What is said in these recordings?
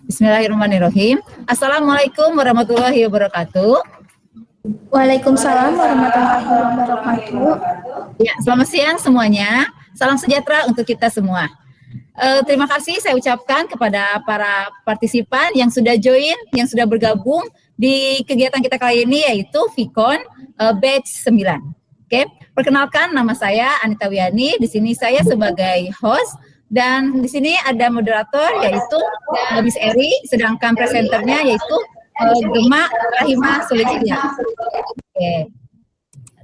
Bismillahirrahmanirrahim. Assalamualaikum warahmatullahi wabarakatuh. Waalaikumsalam warahmatullahi wabarakatuh. Ya, selamat siang semuanya. Salam sejahtera untuk kita semua. Terima kasih saya ucapkan kepada para partisipan yang sudah join, yang sudah bergabung di kegiatan kita kali ini, yaitu Vicon batch 9. Oke, perkenalkan nama saya Anita Wiani. Di sini saya sebagai host dan di sini ada moderator yaitu Miss Eri, sedangkan presenternya yaitu Gema Rahima Sulistia. Oke.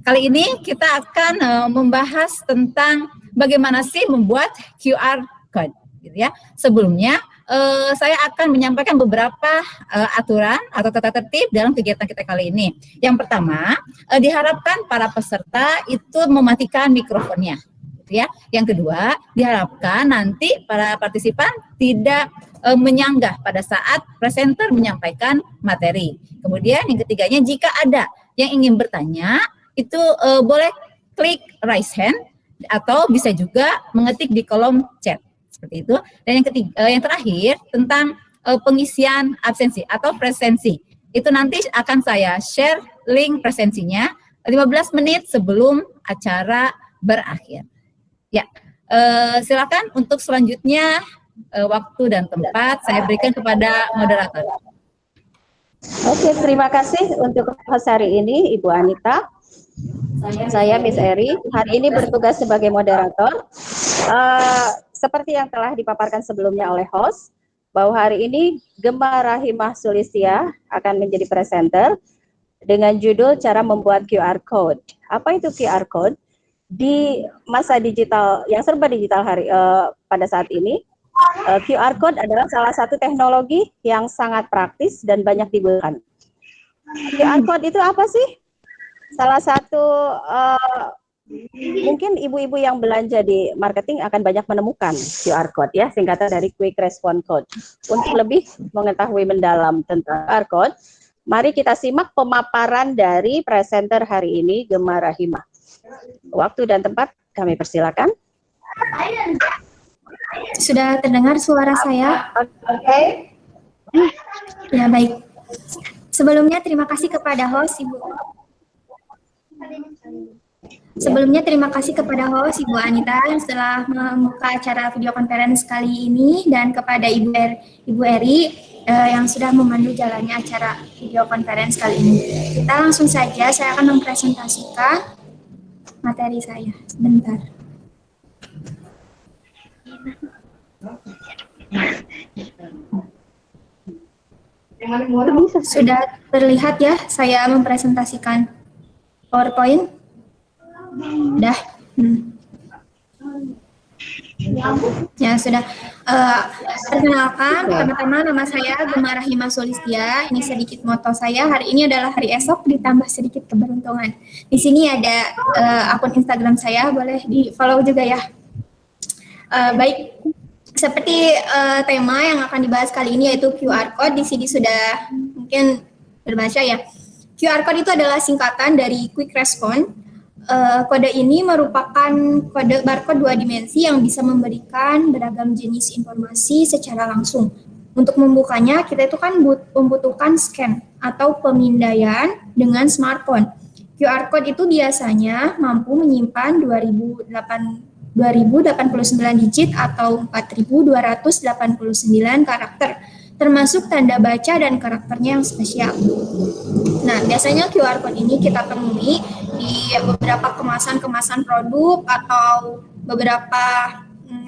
Kali ini kita akan membahas tentang bagaimana sih membuat QR code, gitu ya. Sebelumnya saya akan menyampaikan beberapa aturan atau tata tertib dalam kegiatan kita kali ini. Yang pertama, diharapkan para peserta itu mematikan mikrofonnya, gitu ya. Yang kedua, diharapkan nanti para partisipan tidak menyanggah pada saat presenter menyampaikan materi. Kemudian yang ketiganya, jika ada yang ingin bertanya, itu boleh klik raise hand atau bisa juga mengetik di kolom chat seperti itu. Dan yang terakhir tentang pengisian absensi atau presensi. Itu nanti akan saya share link presensinya 15 menit sebelum acara berakhir. Ya, silakan untuk selanjutnya waktu dan tempat saya berikan kepada moderator. Oke, terima kasih untuk host hari ini, Ibu Anita. Saya Miss Eri, hari ini bertugas sebagai moderator. Seperti yang telah dipaparkan sebelumnya oleh host, bahwa hari ini Gema Rahimah Sulistia akan menjadi presenter dengan judul cara membuat QR Code. Apa itu QR Code? Di masa digital yang serba digital pada saat ini, QR Code adalah salah satu teknologi yang sangat praktis dan banyak digunakan. QR Code itu apa sih? Salah satu, mungkin ibu-ibu yang belanja di marketing akan banyak menemukan QR Code, ya, singkatan dari Quick Response Code. Untuk lebih mengetahui mendalam tentang QR Code, mari kita simak pemaparan dari presenter hari ini, Gema Rahimah. Waktu dan tempat kami persilakan. Sudah terdengar suara saya? Oke. Ya, baik. Sebelumnya terima kasih kepada host Ibu. Terima kasih kepada host Ibu Anita yang telah membuka acara video conference kali ini, dan kepada Ibu Eri yang sudah memandu jalannya acara video conference kali ini. Kita langsung saja, saya akan mempresentasikan materi saya. Sebentar. Sudah terlihat ya saya mempresentasikan PowerPoint? Udah? Ya, sudah. Perkenalkan, pertama nama saya Gema Rahimah Sulistia. Ini sedikit moto saya. Hari ini adalah hari esok ditambah sedikit keberuntungan. Di sini ada akun Instagram saya, boleh di-follow juga ya. Baik, seperti tema yang akan dibahas kali ini yaitu QR Code. Di sini sudah mungkin terbaca ya. QR Code itu adalah singkatan dari Quick Response. Kode ini merupakan kode barcode 2 dimensi yang bisa memberikan beragam jenis informasi secara langsung. Untuk membukanya, kita itu kan membutuhkan scan atau pemindaian dengan smartphone. QR Code itu biasanya mampu menyimpan 2089 digit atau 4289 karakter, termasuk tanda baca dan karakternya yang spesial. Nah, biasanya QR Code ini kita temui di beberapa kemasan produk atau beberapa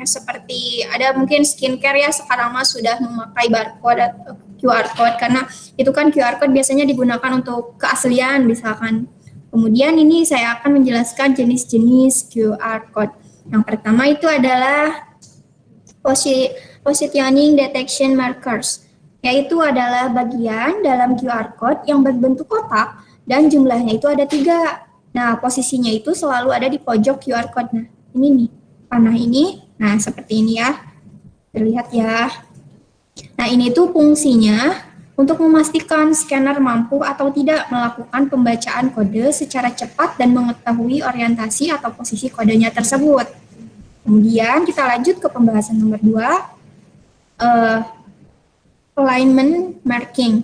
seperti ada mungkin skincare ya, sekarang mah sudah memakai barcode atau QR Code, karena itu kan QR Code biasanya digunakan untuk keaslian misalkan. Kemudian ini saya akan menjelaskan jenis-jenis QR Code. Yang pertama itu adalah Positioning Detection Markers, yaitu adalah bagian dalam QR Code yang berbentuk kotak dan jumlahnya itu ada 3. Nah, posisinya itu selalu ada di pojok QR Code. Nah, ini nih, panah ini, nah seperti ini ya, terlihat ya. Nah, ini tuh fungsinya untuk memastikan scanner mampu atau tidak melakukan pembacaan kode secara cepat dan mengetahui orientasi atau posisi kodenya tersebut. Kemudian kita lanjut ke pembahasan nomor 2, alignment marking.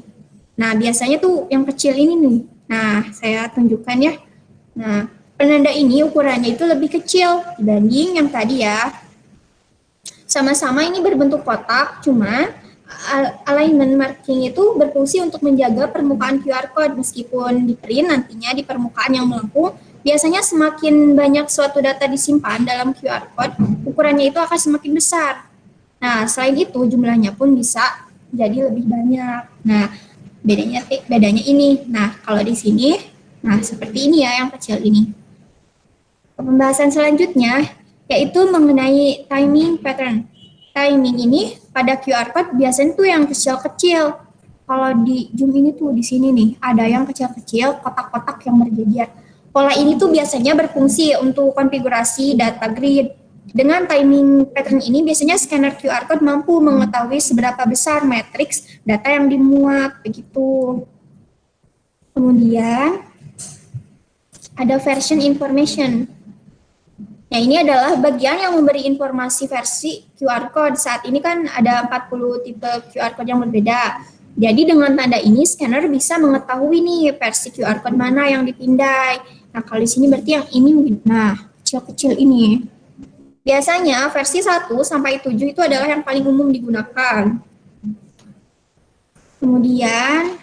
Nah, biasanya tuh yang kecil ini nih. Nah, saya tunjukkan ya. Nah, penanda ini ukurannya itu lebih kecil dibanding yang tadi ya. Sama-sama ini berbentuk kotak, cuman alignment marking itu berfungsi untuk menjaga permukaan QR code meskipun di print nantinya di permukaan yang melengkung. Biasanya semakin banyak suatu data disimpan dalam QR code, ukurannya itu akan semakin besar. Nah, selain itu jumlahnya pun bisa jadi lebih banyak. Nah, bedanya ini. Nah, kalau di sini, nah seperti ini ya yang kecil ini. Pembahasan selanjutnya yaitu mengenai timing pattern. Timing ini pada QR code biasanya tuh yang kecil-kecil. Kalau di zoom ini tuh di sini nih ada yang kecil-kecil, kotak-kotak yang berjejer. Pola ini tuh biasanya berfungsi untuk konfigurasi data grid. Dengan timing pattern ini biasanya scanner QR code mampu mengetahui seberapa besar matriks data yang dimuat begitu. Kemudian ada version information. Nah, ini adalah bagian yang memberi informasi versi QR code. Saat ini kan ada 40 tipe QR code yang berbeda. Jadi dengan tanda ini scanner bisa mengetahui nih versi QR code mana yang dipindai. Nah, kalau di sini berarti yang ini, nah kecil-kecil ini. Biasanya versi 1 sampai 7 itu adalah yang paling umum digunakan. Kemudian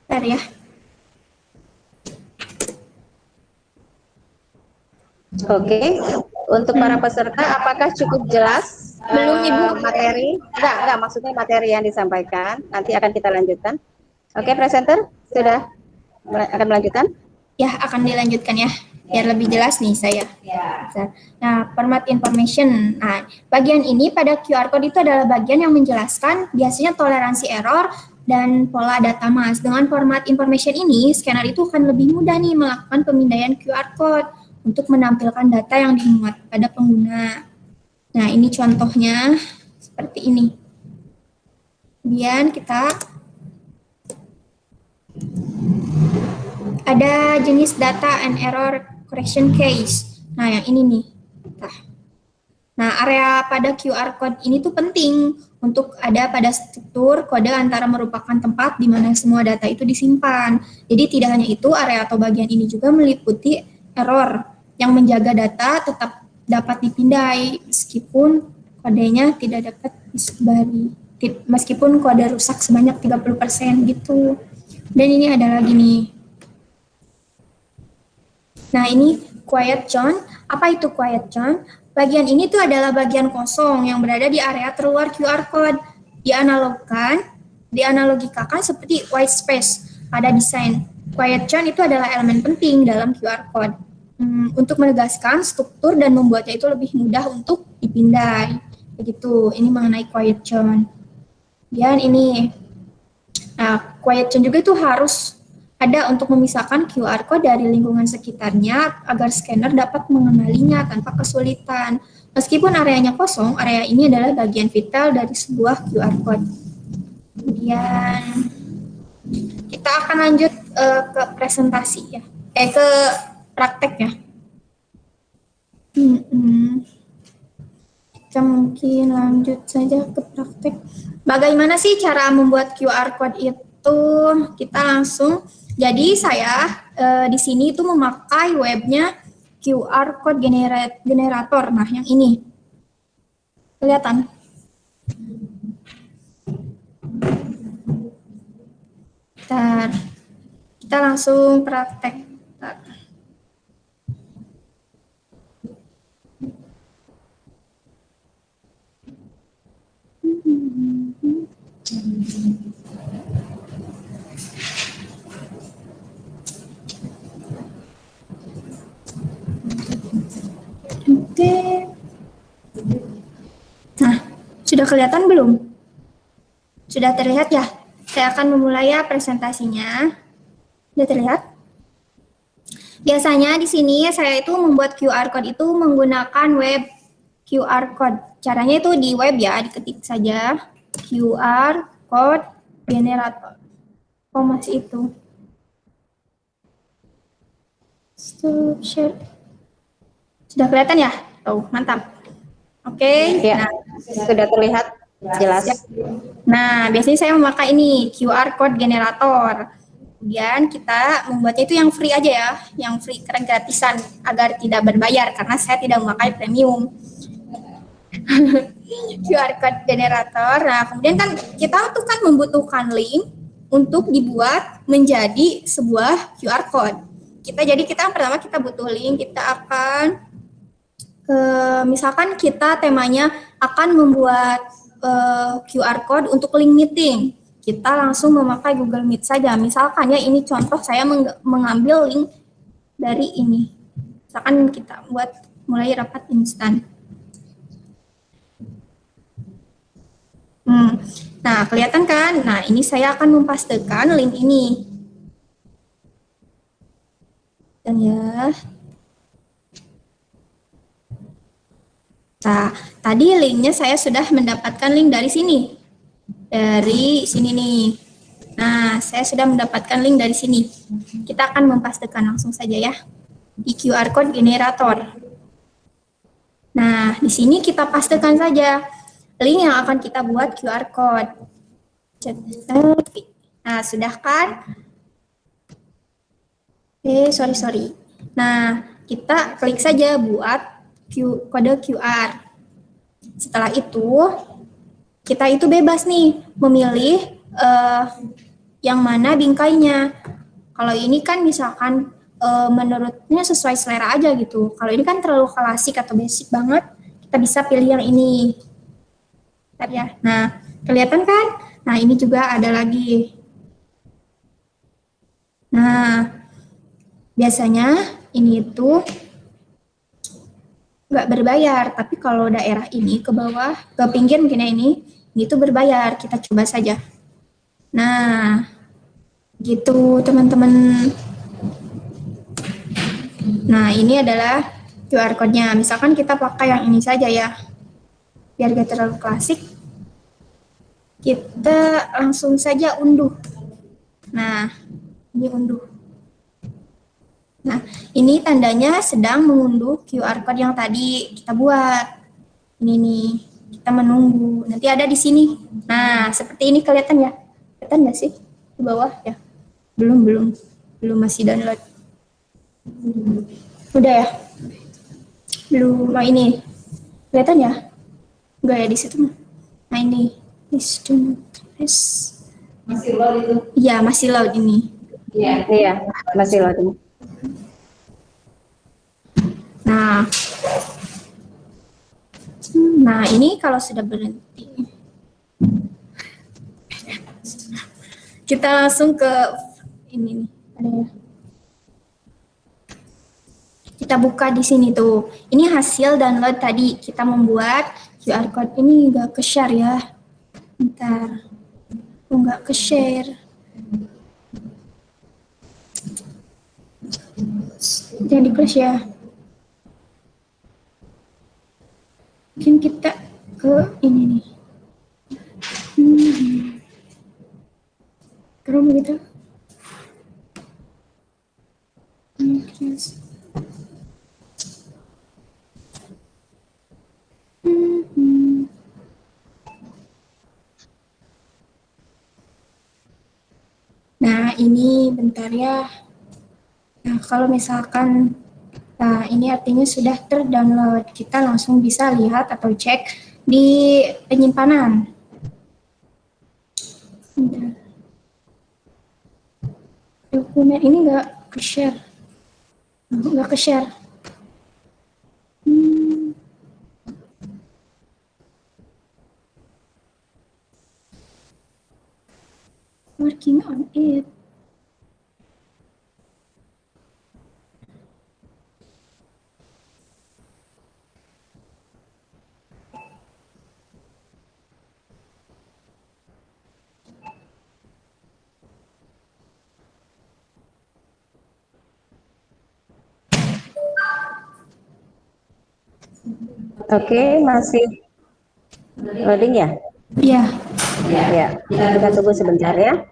bentar ya. Oke, untuk para peserta, apakah cukup jelas Belum, Ibu. materi? Enggak, maksudnya materi yang disampaikan. Nanti akan kita lanjutkan. Oke, presenter, sudah akan melanjutkan? Ya, akan dilanjutkan ya. Biar lebih jelas nih saya. Nah, format information. Nah, bagian ini pada QR code itu adalah bagian yang menjelaskan biasanya toleransi error dan pola data mask. Dengan format information ini, scanner itu akan lebih mudah nih melakukan pemindaian QR code untuk menampilkan data yang dimuat pada pengguna. Nah, ini contohnya seperti ini. Kemudian kita ada jenis data and error correction case. Nah, yang ini nih. Nah, area pada QR code ini tuh penting untuk ada pada struktur kode antara merupakan tempat di mana semua data itu disimpan. Jadi tidak hanya itu, area atau bagian ini juga meliputi error yang menjaga data tetap dapat dipindai meskipun kodenya tidak dapat disebari. Meskipun kode rusak sebanyak 30% gitu. Dan ini ada lagi nih. Nah, ini quiet zone. Apa itu quiet zone? Bagian ini tuh adalah bagian kosong yang berada di area terluar QR code. Dianalogikakan seperti white space pada desain. Quiet zone itu adalah elemen penting dalam QR code untuk menegaskan struktur dan membuatnya itu lebih mudah untuk dipindai. Begitu, ini mengenai quiet zone. Dan ini, nah quiet zone juga itu harus ada untuk memisahkan QR code dari lingkungan sekitarnya agar scanner dapat mengenalinya tanpa kesulitan. Meskipun areanya kosong, area ini adalah bagian vital dari sebuah QR code. Kemudian kita akan lanjut ke presentasi ya, ke praktek ya. Kita mungkin lanjut saja ke praktek. Bagaimana sih cara membuat QR code itu? Kita langsung. Jadi saya di sini itu memakai webnya QR code generator. Nah, yang ini kelihatan. Bentar. Kita langsung praktek. Bentar. Oke. Nah, sudah kelihatan belum? Sudah terlihat ya? Saya akan memulai ya presentasinya. Sudah terlihat? Biasanya di sini saya itu membuat QR code itu menggunakan web QR code. Caranya itu di web ya, diketik saja QR code generator. Masih itu. Stop share. Sudah kelihatan ya? Tuh, mantap. Oke. Ya, sudah terlihat jelas. Nah, biasanya saya memakai ini QR code generator. Kemudian kita membuatnya itu yang free aja ya, yang free karena gratisan agar tidak berbayar karena saya tidak memakai premium. QR code generator. Nah, kemudian kan kita tuh kan membutuhkan link untuk dibuat menjadi sebuah QR code. Kita pertama kita butuh link, kita akan misalkan kita temanya akan membuat QR code untuk link meeting. Kita langsung memakai Google Meet saja. Misalkan ya ini contoh saya mengambil link dari ini. Misalkan kita buat mulai rapat instan. Nah, kelihatan kan? Nah, ini saya akan mempastekan link ini. Dan ya. Nah, tadi linknya saya sudah mendapatkan link dari sini. Dari sini nih. Nah, saya sudah mendapatkan link dari sini. Kita akan mempastekan langsung saja ya. Di QR code generator. Nah, di sini kita pastekan saja link yang akan kita buat QR code. Nah, sudah kan? Sorry. Nah, kita klik saja buat kode QR. Setelah itu, kita itu bebas nih memilih yang mana bingkainya. Kalau ini kan misalkan menurutnya sesuai selera aja gitu. Kalau ini kan terlalu klasik atau basic banget, kita bisa pilih yang ini. Bentar ya. Nah, kelihatan kan? Nah, ini juga ada lagi. Nah, biasanya ini tuh nggak berbayar, tapi kalau daerah ini ke bawah, ke pinggir mungkin ini tuh berbayar. Kita coba saja. Nah, gitu teman-teman. Nah, ini adalah QR code-nya. Misalkan kita pakai yang ini saja ya, biar gak terlalu klasik. Kita langsung saja unduh. Nah, ini unduh. Nah, ini tandanya sedang mengunduh QR code yang tadi kita buat. Ini nih, kita menunggu. Nanti ada di sini. Nah, seperti ini kelihatan ya? Kelihatan nggak sih? Di bawah ya? Belum masih download. Udah ya? Belum, ini. Kelihatan ya? Enggak ya di situ. Nah, ini. Masih load itu? Iya, masih load ini. Iya, masih load ini. Nah, ini kalau sudah berhenti, kita langsung ke ini nih. Kita buka di sini tuh. Ini hasil download tadi kita membuat QR code ini nggak ke-share ya. Bentar. Nggak ke-share. Jadi close ya. Mungkin kita ke ini nih. Chrome gitu. Nah, ini bentar ya. Nah, kalau misalkan, nah ini artinya sudah terdownload. Kita langsung bisa lihat atau cek di penyimpanan. Bentar. Dokumen ini nggak ke-share. Nggak ke-share. Working on it. Oke, masih loading ya? Iya. Ya, kita tunggu sebentar ya.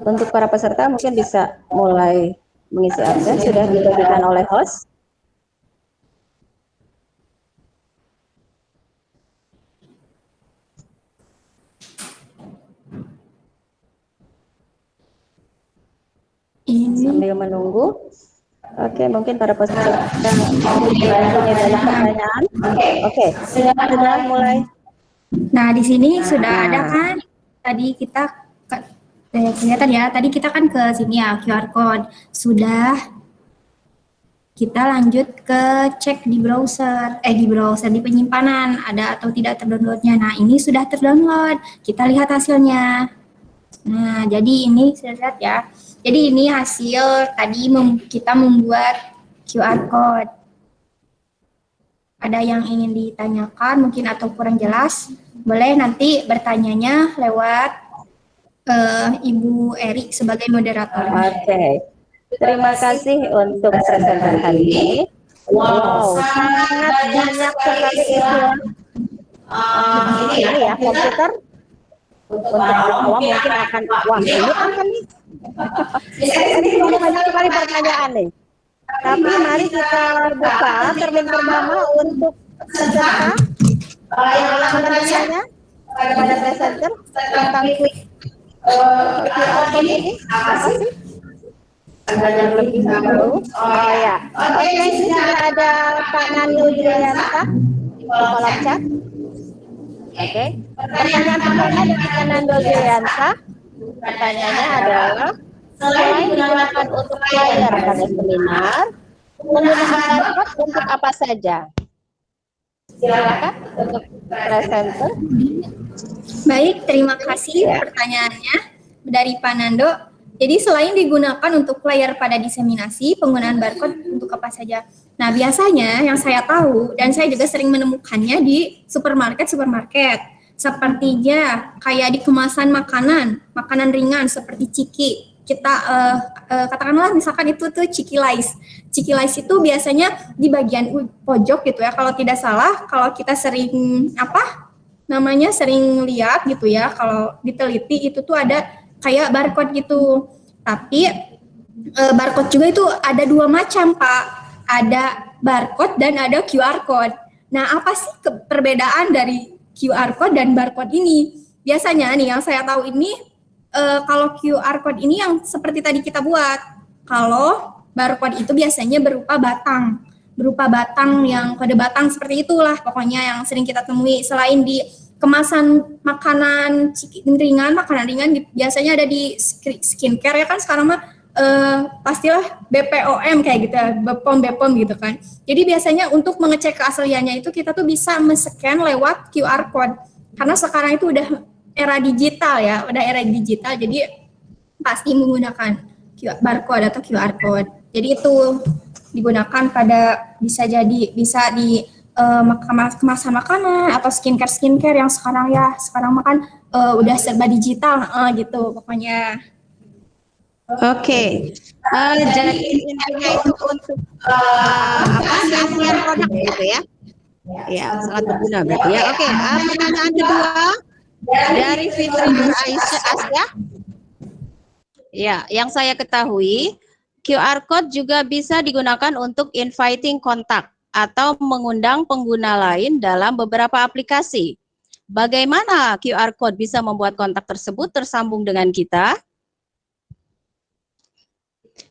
Untuk para peserta mungkin bisa mulai mengisi absen sudah dibagikan oleh host. Sambil menunggu. Oke, mungkin para peserta punya banyak pertanyaan. Oke, sudah mulai. Nah, di sini sudah ada kan? Tadi kita kelihatan ya. Tadi kita kan ke sini ya, QR code. Sudah. Kita lanjut ke cek di browser. Di penyimpanan ada atau tidak terdownloadnya. Nah, ini sudah terdownload. Kita lihat hasilnya. Nah, jadi ini sudah lihat ya. Jadi ini hasil tadi kita membuat QR code. Ada yang ingin ditanyakan mungkin atau kurang jelas, boleh nanti bertanyanya lewat Ibu Eri sebagai moderator. Oke. Terima kasih untuk presenter hari ini. Wow, sangat banyak sekali istilah. Ini ya, komputer. Untuk orang awam mungkin akan, wah ini apa nih? Ini banyak sekali pertanyaan nih. Tapi mari kita buka termin pertama untuk peserta yang bertanya kepada presenter tentang QR code ini. Apa sih? Yang lebih dahulu. Oh ya. Oke, sudah ada Pak Nando Julianta di kolom chat. Oke. Pertanyaan pertama dari Pak Nando Julianta. Pertanyaannya adalah, selain digunakan untuk flyer pada seminar, penggunaan barcode untuk apa saja? Silakan untuk presenter. Baik, terima kasih pertanyaannya dari Pak Nando. Jadi selain digunakan untuk flyer pada diseminasi, penggunaan barcode untuk apa saja? Nah, biasanya yang saya tahu dan saya juga sering menemukannya di supermarket. Sepertinya kayak di kemasan makanan ringan seperti ciki. Kita katakanlah misalkan itu tuh ciki lice. Ciki lice itu biasanya di bagian pojok gitu ya. Kalau tidak salah, kalau kita sering sering lihat gitu ya, kalau diteliti itu tuh ada kayak barcode gitu. Tapi barcode juga itu ada dua macam, Pak. Ada barcode dan ada QR code. Nah, apa sih perbedaan dari QR code dan barcode ini? Biasanya nih yang saya tahu ini kalau QR code ini yang seperti tadi kita buat. Kalau barcode itu biasanya berupa batang yang kode batang seperti itulah pokoknya yang sering kita temui. Selain di kemasan makanan ringan biasanya ada di skincare ya kan sekarang mah pastilah BPOM kayak gitu ya, BPOM gitu kan. Jadi biasanya untuk mengecek keasliannya itu kita tuh bisa men-scan lewat QR code karena sekarang itu udah era digital ya, jadi pasti menggunakan barcode atau QR code. Jadi itu digunakan bisa di kemasan makanan atau skincare yang sekarang makan udah serba digital gitu pokoknya. Oke. Jadi intinya itu untuk keaslian produk gitu ya. Ya, sangat berguna berarti ya. Oke, pertanyaan kedua dari Fitri Nur Asia. Ya, yang saya ketahui QR code juga bisa digunakan untuk inviting kontak atau mengundang pengguna lain dalam beberapa aplikasi. Bagaimana QR code bisa membuat kontak tersebut tersambung dengan kita?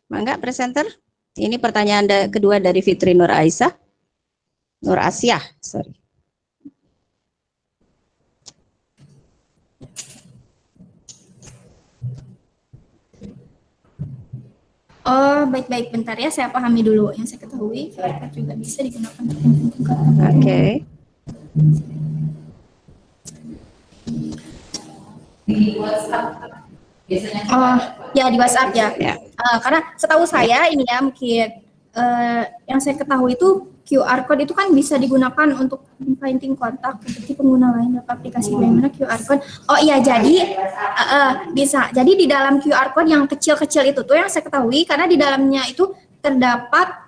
Mangga, presenter. Ini pertanyaan kedua dari Fitri Nur Asia, sorry. Oh, baik-baik, bentar ya, saya pahami dulu. Yang saya ketahui, QR code juga bisa digunakan untuk Oke. Di WhatsApp biasanya. Oh, ya di WhatsApp ya. Karena setahu saya ini ya mungkin yang saya ketahui itu QR code itu kan bisa digunakan untuk inviting kontak seperti pengguna lain dalam aplikasi bagaimana QR code. Oh iya, jadi bisa. Jadi di dalam QR code yang kecil-kecil itu tuh yang saya ketahui karena di dalamnya itu terdapat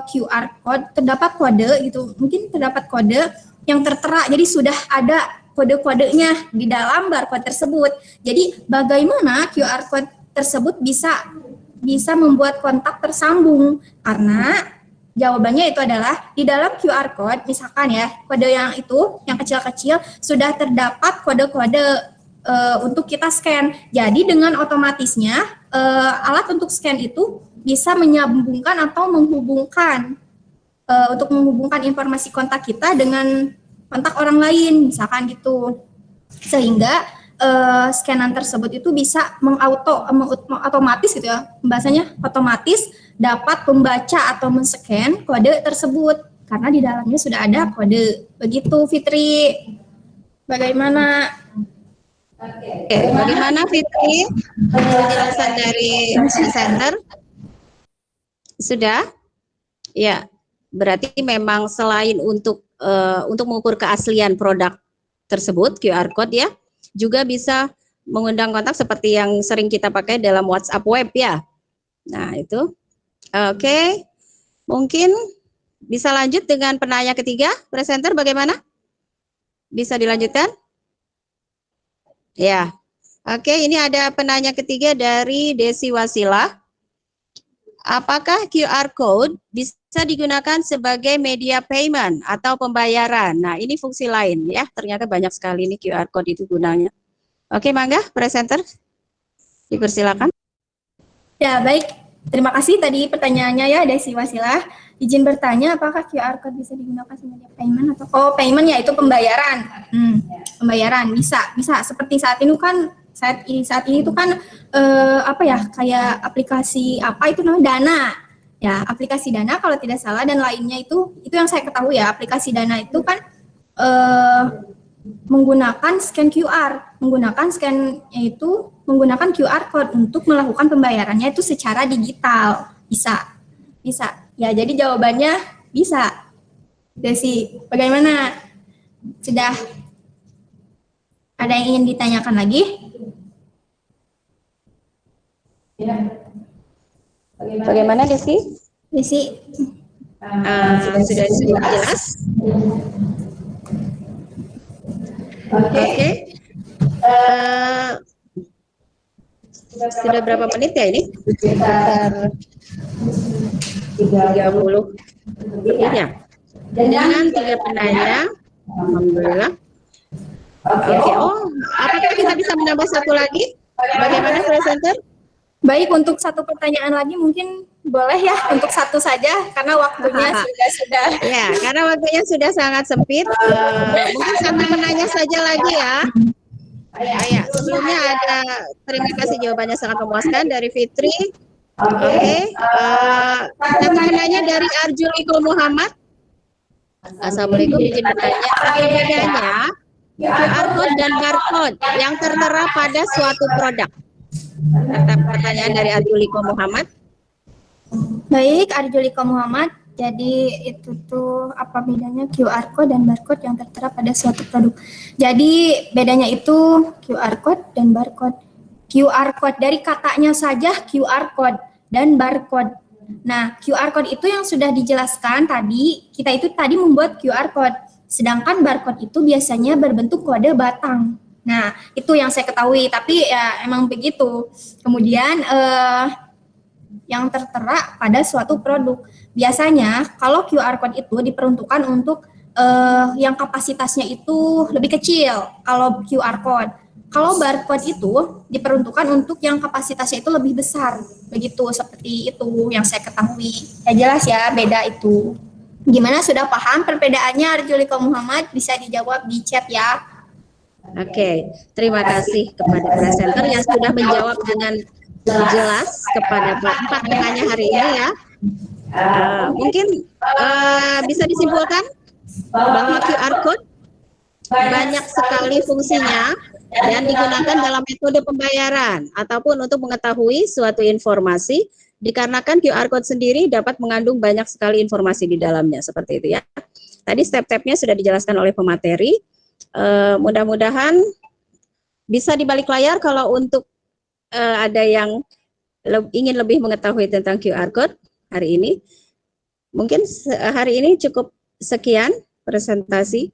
QR code, terdapat kode gitu. Mungkin terdapat kode yang tertera. Jadi sudah ada kode-kodenya di dalam barcode tersebut. Jadi bagaimana QR code tersebut bisa bisa membuat kontak tersambung? Karena jawabannya itu adalah di dalam QR code, misalkan ya, kode yang itu, yang kecil-kecil, sudah terdapat kode-kode untuk kita scan. Jadi dengan otomatisnya, alat untuk scan itu bisa menyambungkan atau menghubungkan, untuk menghubungkan informasi kontak kita dengan kontak orang lain, misalkan gitu. Sehingga scanan tersebut itu bisa otomatis gitu ya, bahasanya otomatis dapat membaca atau men-scan kode tersebut karena di dalamnya sudah ada kode. Begitu Fitri. Bagaimana? Oke, bagaimana Fitri penjelasan dari presenter? Sudah? Ya, berarti memang selain untuk mengukur keaslian produk tersebut, QR code ya, juga bisa mengundang kontak seperti yang sering kita pakai dalam WhatsApp web ya. Nah, itu. Oke. Mungkin bisa lanjut dengan penanya ketiga, presenter bagaimana? Bisa dilanjutkan? Ya. Oke, ini ada penanya ketiga dari Desi Wasila. Apakah QR code bisa digunakan sebagai media payment atau pembayaran? Nah, ini fungsi lain ya. Ternyata banyak sekali nih QR code itu gunanya. Oke, mangga presenter. Dipersilakan. Ya, baik. Terima kasih tadi pertanyaannya ya Desi Wasila. Izin bertanya apakah QR code bisa digunakan sebagai payment atau payment yaitu pembayaran. Pembayaran bisa seperti saat ini kan saat ini itu kan apa ya, kayak aplikasi apa itu namanya Dana. Ya, aplikasi Dana kalau tidak salah dan lainnya itu yang saya ketahui ya, aplikasi Dana itu kan menggunakan scan QR, menggunakan QR code untuk melakukan pembayarannya itu secara digital. Bisa. Ya, jadi jawabannya bisa. Desi, bagaimana? Sudah ada yang ingin ditanyakan lagi? Bagaimana Desi? Desi? Sudah jelas? Oke. Sudah berapa menit ya ini? Sekitar 30 lebih ya. Dengan 3 penanya, alhamdulillah. Oke. Apakah kita bisa menambah satu lagi? Bagaimana presenter? Baik, untuk satu pertanyaan lagi mungkin boleh ya, untuk satu saja karena waktunya sudah. Ya, karena waktunya sudah sangat sempit. Mungkin satu penanya saja lagi ya. Ya, sebelumnya ada terima kasih jawabannya sangat memuaskan dari Fitri. Oke. Satu penanya dari Arjuliko Muhammad. Assalamualaikum, izin bertanya, apa bedanya QR code dan barcode yang tertera pada suatu produk? Pertanyaan dari Arjuliko Muhammad. Baik, Arjuliko Muhammad. Jadi itu tuh apa bedanya QR code dan barcode yang tertera pada suatu produk? Jadi bedanya itu QR code dan barcode. QR code dari katanya saja QR code dan barcode. Nah, QR code itu yang sudah dijelaskan tadi, kita itu tadi membuat QR code. Sedangkan barcode itu biasanya berbentuk kode batang. Nah, itu yang saya ketahui, tapi ya emang begitu. Kemudian yang tertera pada suatu produk. Biasanya kalau QR code itu diperuntukkan untuk yang kapasitasnya itu lebih kecil kalau QR code. Kalau barcode itu diperuntukkan untuk yang kapasitasnya itu lebih besar. Begitu, seperti itu yang saya ketahui. Ya jelas ya, beda itu. Gimana, sudah paham perbedaannya Arjuliko Muhammad? Bisa dijawab di chat ya. Oke, terima kasih kepada presenter yang sudah menjawab dengan jelas kepada empat penanya hari ini ya. Mungkin bisa disimpulkan bahwa QR code banyak sekali fungsinya dan digunakan dalam metode pembayaran ataupun untuk mengetahui suatu informasi, dikarenakan QR code sendiri dapat mengandung banyak sekali informasi di dalamnya, seperti itu ya. Tadi step-stepnya sudah dijelaskan oleh pemateri. Mudah-mudahan bisa di balik layar kalau untuk ada yang ingin lebih mengetahui tentang QR code hari ini. Mungkin hari ini cukup sekian presentasi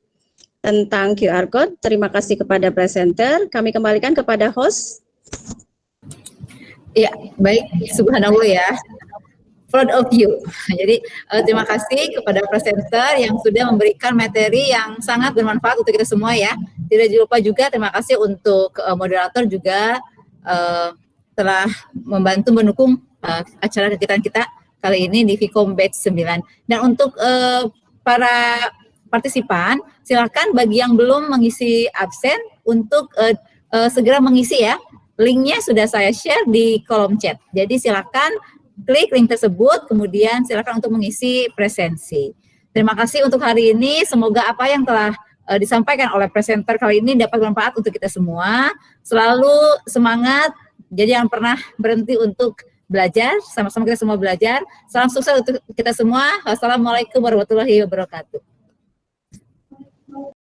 tentang QR code. Terima kasih kepada presenter. Kami kembalikan kepada host. Ya, baik. Subhanallah ya. Proud of you. Jadi terima kasih kepada presenter yang sudah memberikan materi yang sangat bermanfaat untuk kita semua ya. Tidak lupa juga terima kasih untuk moderator juga telah membantu mendukung acara kegiatan kita kali ini di Vkom Batch 9. Dan untuk para partisipan, silakan bagi yang belum mengisi absen untuk segera mengisi ya. Linknya sudah saya share di kolom chat. Jadi silakan klik link tersebut, kemudian silakan untuk mengisi presensi. Terima kasih untuk hari ini. Semoga apa yang telah disampaikan oleh presenter kali ini dapat bermanfaat untuk kita semua. Selalu semangat, jadi jangan pernah berhenti untuk belajar. Sama-sama kita semua belajar. Salam sukses untuk kita semua. Wassalamualaikum warahmatullahi wabarakatuh.